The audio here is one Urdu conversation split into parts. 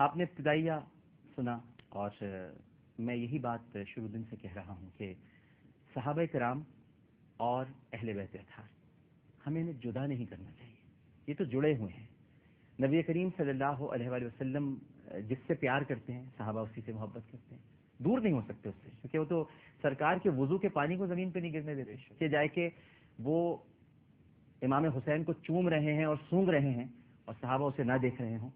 آپ نے ابتدائیہ سنا اور میں یہی بات شروع دن سے کہہ رہا ہوں کہ صحابہ کرام اور اہل بیت اطہار ہمیں انہیں جدا نہیں کرنا چاہیے. یہ تو جڑے ہوئے ہیں. نبی کریم صلی اللہ علیہ وآلہ وسلم جس سے پیار کرتے ہیں صحابہ اسی سے محبت کرتے ہیں. دور نہیں ہو سکتے اس سے, کیونکہ وہ تو سرکار کے وضو کے پانی کو زمین پہ نہیں گرنے دیتے کہ جائے کہ وہ امام حسین کو چوم رہے ہیں اور سونگ رہے ہیں اور صحابہ اسے نہ دیکھ رہے ہوں.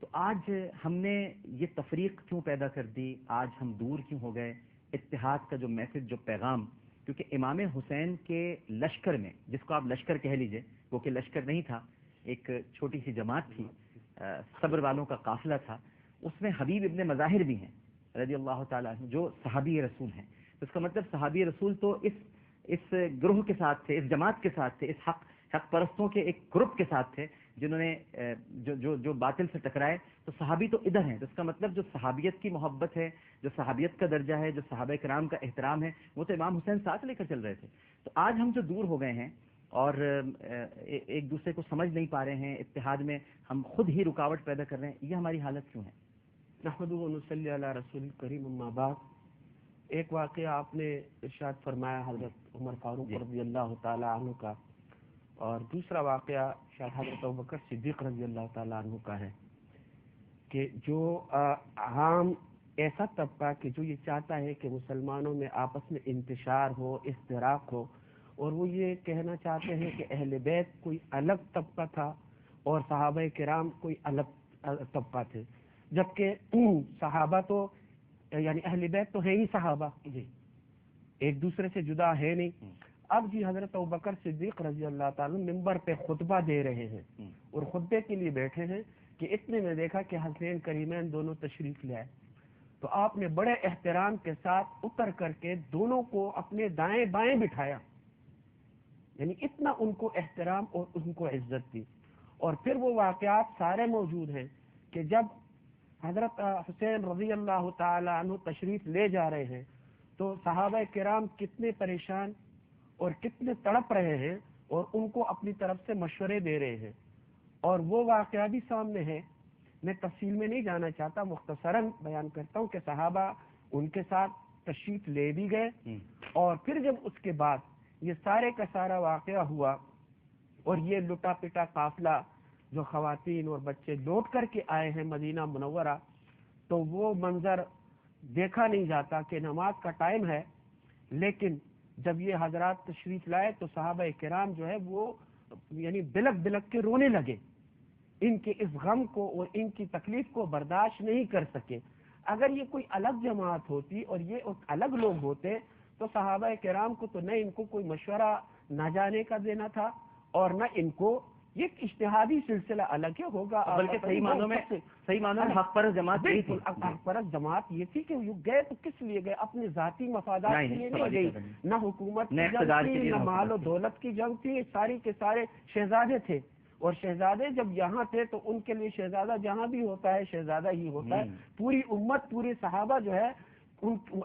تو آج ہم نے یہ تفریق کیوں پیدا کر دی, آج ہم دور کیوں ہو گئے؟ اتحاد کا جو میسج, جو پیغام, کیونکہ امام حسین کے لشکر میں, جس کو آپ لشکر کہہ لیجئے, وہ کہ لشکر نہیں تھا, ایک چھوٹی سی جماعت تھی, صبر والوں کا قافلہ تھا, اس میں حبیب ابن مظاہر بھی ہیں رضی اللہ تعالیٰ عنہ, جو صحابی رسول ہیں. تو اس کا مطلب صحابی رسول تو اس گروہ کے ساتھ تھے, اس جماعت کے ساتھ تھے, اس حق پرستوں کے ایک گروپ کے ساتھ تھے جنہوں نے جو باطل سے ٹکرائے. تو صحابی تو ادھر ہیں. تو اس کا مطلب جو صحابیت کی محبت ہے, جو صحابیت کا درجہ ہے, جو صحابہ کرام کا احترام ہے, وہ تو امام حسین ساتھ لے کر چل رہے تھے. تو آج ہم جو دور ہو گئے ہیں اور ایک دوسرے کو سمجھ نہیں پا رہے ہیں, اتحاد میں ہم خود ہی رکاوٹ پیدا کر رہے ہیں, یہ ہماری حالت کیوں ہے؟ نحمدہ و نصلی علی رسول کریم. اما بعد, ایک واقعہ آپ نے ارشاد فرمایا حضرت عمر فاروق رضی اللہ تعالی عنہ کا, اور دوسرا واقعہ شاید حضرت ابوبکر صدیق رضی اللہ تعالی عنہ کا ہے کہ جو عام ایسا طبقہ کہ جو یہ چاہتا ہے کہ مسلمانوں میں آپس میں انتشار ہو, اشتراک ہو, اور وہ یہ کہنا چاہتے ہیں کہ اہل بیت کوئی الگ طبقہ تھا اور صحابہ کرام کوئی الگ طبقہ تھے, جبکہ صحابہ تو یعنی اہل بیت تو ہے ہی صحابہ, ایک دوسرے سے جدا ہے نہیں. اب جی حضرت ابوبکر صدیق رضی اللہ تعالیٰ ممبر پہ خطبہ دے رہے ہیں اور خطبے کے لیے بیٹھے ہیں کہ اتنے میں دیکھا کہ حسین کریمین دونوں تشریف لے آئے. تو آپ نے بڑے احترام کے ساتھ اتر کر کے دونوں کو اپنے دائیں بائیں بٹھایا, یعنی اتنا ان کو احترام اور ان کو عزت دی. اور پھر وہ واقعات سارے موجود ہیں کہ جب حضرت حسین رضی اللہ تعالی عنہ تشریف لے جا رہے ہیں تو صحابہ کرام کتنے پریشان اور کتنے تڑپ رہے ہیں اور ان کو اپنی طرف سے مشورے دے رہے ہیں. اور وہ واقعہ بھی سامنے ہے, میں تفصیل میں نہیں جانا چاہتا, مختصراً بیان کرتا ہوں کہ صحابہ ان کے ساتھ تشریف لے بھی گئے, اور پھر جب اس کے بعد یہ سارے کا سارا واقعہ ہوا اور یہ لٹا پٹا قافلہ جو خواتین اور بچے لوٹ کر کے آئے ہیں مدینہ منورہ, تو وہ منظر دیکھا نہیں جاتا کہ نماز کا ٹائم ہے, لیکن جب یہ حضرات تشریف لائے تو صحابہ کرام جو ہے وہ یعنی بلک بلک کے رونے لگے, ان کے اس غم کو اور ان کی تکلیف کو برداشت نہیں کر سکے. اگر یہ کوئی الگ جماعت ہوتی اور یہ الگ لوگ ہوتے تو صحابہ کرام کو تو نہ ان کو کوئی مشورہ نہ جانے کا دینا تھا اور نہ ان کو یہ اجتہادی سلسلہ الگ ہی ہوگا, بلکہ صحیح معنوں میں حق پرست جماعت یہی تھی. حق پرست جماعت یہ تھی کہ گئے تو کس لیے گئے, اپنے ذاتی مفادات کے لیے نہیں گئی, نہ حکومت کی جنگ تھی, نہ مال و دولت کی جنگ تھی. ساری کے سارے شہزادے تھے, اور شہزادے جب یہاں تھے تو ان کے لیے شہزادہ جہاں بھی ہوتا ہے شہزادہ ہی ہوتا ہے. پوری امت, پوری صحابہ جو ہے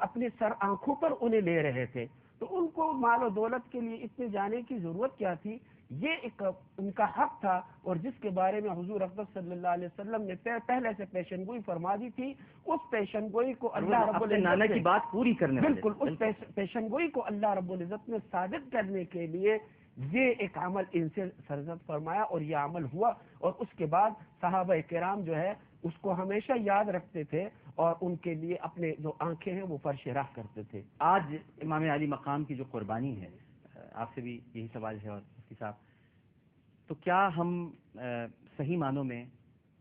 اپنے سر آنکھوں پر انہیں لے رہے تھے, تو ان کو مال و دولت کے لیے اتنے جانے کی ضرورت کیا تھی؟ یہ ایک ان کا حق تھا, اور جس کے بارے میں حضور اقدس صلی اللہ علیہ وسلم نے پہلے سے پیشن گوئی فرما دی تھی. اس پیشن گوئی کو اللہ رب العزت کی بات پوری کرنے, بالکل اس پیشن گوئی کو اللہ رب العزت نے ثابت کرنے کے لیے یہ ایک عمل ان سے سرزد فرمایا, اور یہ عمل ہوا. اور اس کے بعد صحابہ کرام جو ہے اس کو ہمیشہ یاد رکھتے تھے اور ان کے لیے اپنے جو آنکھیں ہیں وہ فرش راہ کرتے تھے. آج امام علی مقام کی جو قربانی ہے, آپ سے بھی یہی سوال ہے, اور مفتی صاحب, تو کیا ہم صحیح معنوں میں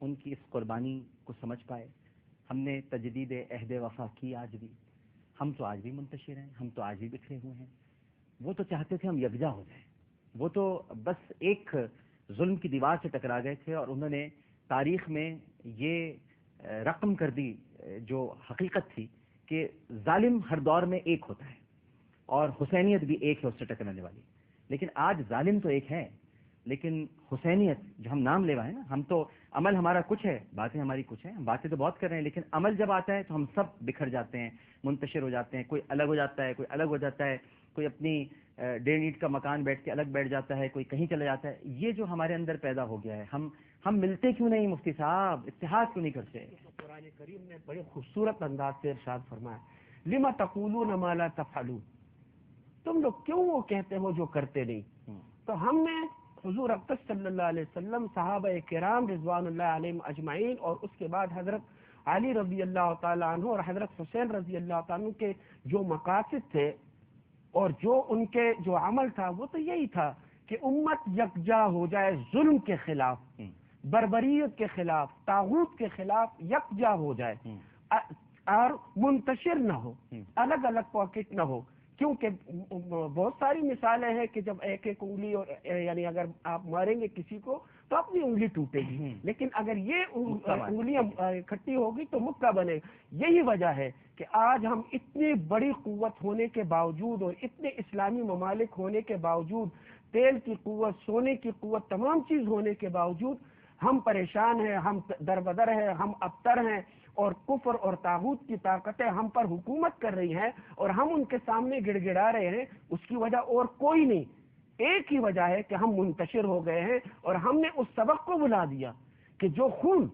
ان کی اس قربانی کو سمجھ پائے؟ ہم نے تجدید عہد وفا کی آج بھی, ہم تو آج بھی منتشر ہیں, ہم تو آج بھی بکھرے ہوئے ہیں. وہ تو چاہتے تھے ہم یکجا ہو جائیں, وہ تو بس ایک ظلم کی دیوار سے ٹکرا گئے تھے, اور انہوں نے تاریخ میں یہ رقم کر دی جو حقیقت تھی کہ ظالم ہر دور میں ایک ہوتا ہے اور حسینیت بھی ایک ہے اس سے ٹکرانے والی. لیکن آج ظالم تو ایک ہے, لیکن حسینیت جو ہم نام لیوا ہے نا, ہم تو عمل ہمارا کچھ ہے, باتیں ہماری کچھ ہیں, ہم باتیں تو بہت کر رہے ہیں, لیکن عمل جب آتا ہے تو ہم سب بکھر جاتے ہیں, منتشر ہو جاتے ہیں. کوئی الگ ہو جاتا ہے, کوئی الگ ہو جاتا ہے, کوئی اپنی 1.5 اینٹ کا مکان بیٹھ کے الگ بیٹھ جاتا ہے, کوئی کہیں چلا جاتا ہے. یہ جو ہمارے اندر پیدا ہو گیا ہے, ہم ملتے کیوں نہیں مفتی صاحب، اتحاد کیوں نہیں کرتے؟ قرآن کریم نے بڑے خوبصورت انداز سے ارشاد فرمایا، لما تقولون ما لا تفعلون، تم لوگ کیوں وہ کہتے ہو جو کرتے نہیں؟ تو ہم نے حضور اقدس صلی اللہ علیہ وسلم، صحابہ کرام رضوان اللہ علیہم اجمعین، اور اس کے بعد حضرت علی رضی اللہ تعالیٰ عنہ اور حضرت حسین رضی اللہ تعالیٰ عنہ کے جو مقاصد تھے اور جو ان کے جو عمل تھا، وہ تو یہی تھا کہ امت یکجا ہو جائے، ظلم کے خلاف، بربریت کے خلاف، طاغوت کے خلاف یکجا ہو جائے اور منتشر نہ ہو، الگ الگ پاکٹ نہ ہو. کیونکہ بہت ساری مثالیں ہیں کہ جب ایک ایک انگلی، اور یعنی اگر آپ ماریں گے کسی کو تو اپنی انگلی ٹوٹے گی، لیکن اگر یہ انگلیاں اکٹھی ہوگی تو مکہ بنے گا. یہی وجہ ہے کہ آج ہم اتنی بڑی قوت ہونے کے باوجود اور اتنے اسلامی ممالک ہونے کے باوجود، تیل کی قوت، سونے کی قوت، تمام چیز ہونے کے باوجود ہم پریشان ہیں، ہم دربدر ہیں، ہم ابتر ہیں، اور کفر اور طاغوت کی طاقتیں ہم پر حکومت کر رہی ہیں اور ہم ان کے سامنے گڑ گڑا رہے ہیں. اس کی وجہ اور کوئی نہیں، ایک ہی وجہ ہے کہ ہم منتشر ہو گئے ہیں اور ہم نے اس سبق کو بلا دیا کہ جو خون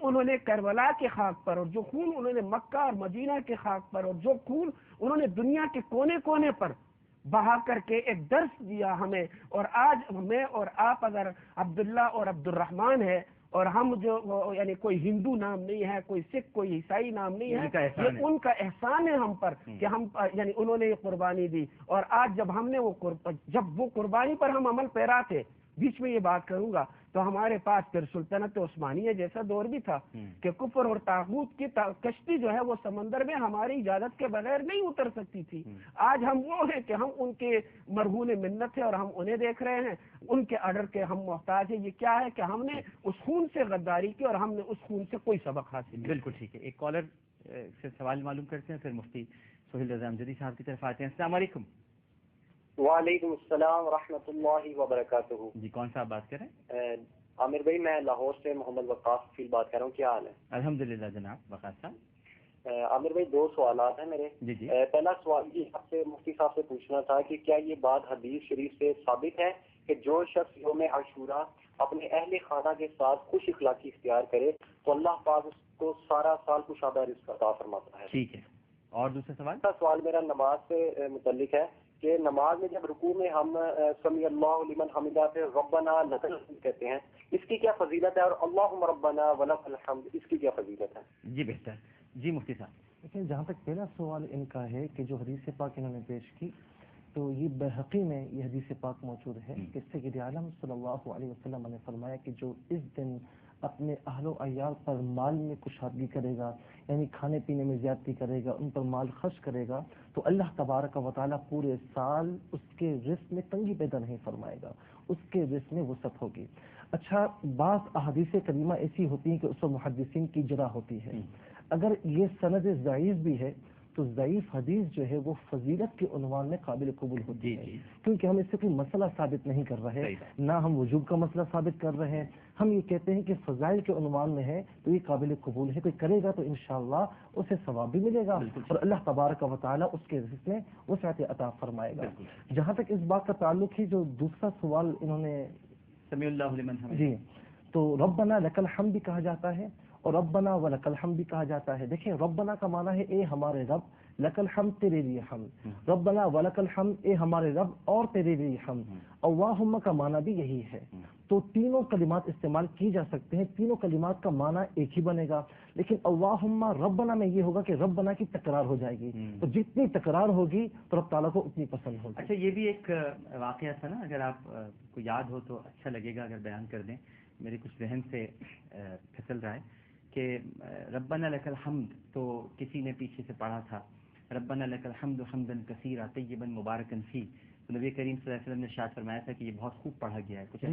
انہوں نے کربلا کے خاک پر، اور جو خون انہوں نے مکہ اور مدینہ کے خاک پر، اور جو خون انہوں نے دنیا کے کونے کونے پر بہا کر کے ایک درس دیا ہمیں، اور آج میں اور آپ اگر عبداللہ اور عبد الرحمن ہے، اور ہم جو یعنی کوئی ہندو نام نہیں ہے، کوئی سکھ، کوئی عیسائی نام نہیں ہے، یہ ان کا احسان ہے ہم پر کہ ہم یعنی انہوں نے یہ قربانی دی. اور آج جب وہ قربانی پر ہم عمل پیرا تھے، بیچ میں یہ بات کروں گا، تو ہمارے پاس پھر سلطنت عثمانیہ جیسا دور بھی تھا کہ کفر اور طاغوت کی کشتی جو ہے وہ سمندر میں ہماری اجازت کے بغیر نہیں اتر سکتی تھی. آج ہم وہ ہیں کہ ہم ان کے مرہون منت ہیں اور ہم انہیں دیکھ رہے ہیں، ان کے آرڈر کے ہم محتاج ہیں. یہ کیا ہے کہ ہم نے اس خون سے غداری کی اور ہم نے اس خون سے کوئی سبق حاصل نہیں. بالکل ٹھیک ہے. ایک کالر سے سوال معلوم کرتے ہیں، پھر مفتی سہیل رضا امجدی صاحب کی طرف آتے ہیں. السلام علیکم. وعلیکم السلام ورحمۃ اللہ وبرکاتہ. جی کون صاحب بات کر رہے ہیں؟ عامر بھائی، میں لاہور سے محمد وقاص فیل بات کر رہا ہوں. کیا حال ہے؟ الحمدللہ جناب وقاص صاحب. عامر بھائی، دو سوالات ہیں میرے. جی. پہلا سوال یہ آپ سے مفتی صاحب سے پوچھنا تھا کہ کیا یہ بات حدیث شریف سے ثابت ہے کہ جو شخص یوم عاشورہ اپنے اہل خانہ کے ساتھ خوش اخلاقی اختیار کرے تو اللہ پاک اس کو سارا سال کشادہ رزق عطا فرماتا ہے؟ ٹھیک ہے. اور دوسرا سوال میرا نماز سے متعلق ہے کہ نماز میں جب رکوع میں ہم سمی اللہ لمن حمدہ سے ربنا لک الحمد کہتے ہیں، اس کی کیا فضیلت ہے؟ اور اللہم ربنا ولک الحمد، اس کی کیا فضیلت ہے؟ جی بہتر. جی مفتی صاحب. لیکن جہاں تک پہلا سوال ان کا ہے کہ جو حدیث پاک انہوں نے پیش کی، تو یہ بحقی میں یہ حدیث پاک موجود ہے کہ سید عالم صلی اللہ علیہ وسلم نے فرمایا کہ جو اس دن اپنے اہل و عیال پر مال میں کشادگی کرے گا، یعنی کھانے پینے میں زیادتی کرے گا، ان پر مال خرچ کرے گا، تو اللہ تبارک و تعالیٰ پورے سال اس کے رزق میں تنگی پیدا نہیں فرمائے گا، اس کے رزق میں وسعت ہوگی. اچھا، بعض احادیث کریمہ ایسی ہوتی ہیں کہ اس پر محدثین کی جرح ہوتی ہے. اگر یہ سند ضعیف بھی ہے تو ضعیف حدیث جو ہے وہ فضیلت کے عنوان میں قابل قبول ہوتی ہے، کیونکہ ہم اس سے کوئی مسئلہ ثابت نہیں کر رہے، نہ ہم وجوب کا مسئلہ ثابت کر رہے ہیں. ہم یہ کہتے ہیں کہ فضائل کے عنوان میں ہے تو یہ قابل قبول ہے، کوئی کرے گا تو انشاءاللہ اسے ثواب بھی ملے گا اور اللہ تبارک و تعالیٰ اس کے رزق میں وسعت عطا فرمائے گا. جہاں تک اس بات کا تعلق ہے جو دوسرا سوال انہوں نے سمیع اللہ لمن حمدہ، جی، تو ربنا لک الحمد بھی کہا جاتا ہے اور ربنا ولک الحمد بھی کہا جاتا ہے. دیکھیں، ربنا کا معنی ہے اے ہمارے رب، لک الحمد تیرے لیے حمد، ربنا ولک الحمد اے ہمارے رب اور تیرے لیے حمد. اللہم کا معنی بھی یہی ہے. تو تینوں کلمات استعمال کی جا سکتے ہیں، تینوں کلمات کا معنی ایک ہی بنے گا، لیکن اللہم ربنا میں یہ ہوگا کہ ربنا کی تکرار ہو جائے گی، تو جتنی تکرار ہوگی تو رب تعالیٰ کو اتنی پسند ہوگی. اچھا، یہ بھی ایک واقعہ تھا نا، اگر آپ کو یاد ہو تو اچھا لگے گا اگر بیان کر دیں. میرے کچھ ذہن سے پھسل رہا ہے کہ ربنا لک الحمد تو کسی نے پیچھے سے پڑھا تھا ربنا لک الحمد حمدا کثیرا طیبا مبارکا فیہ، تو نبی کریم صلی اللہ علیہ وسلم نے ارشاد فرمایا تھا کہ یہ بہت خوب پڑھا گیا ہے. کچھ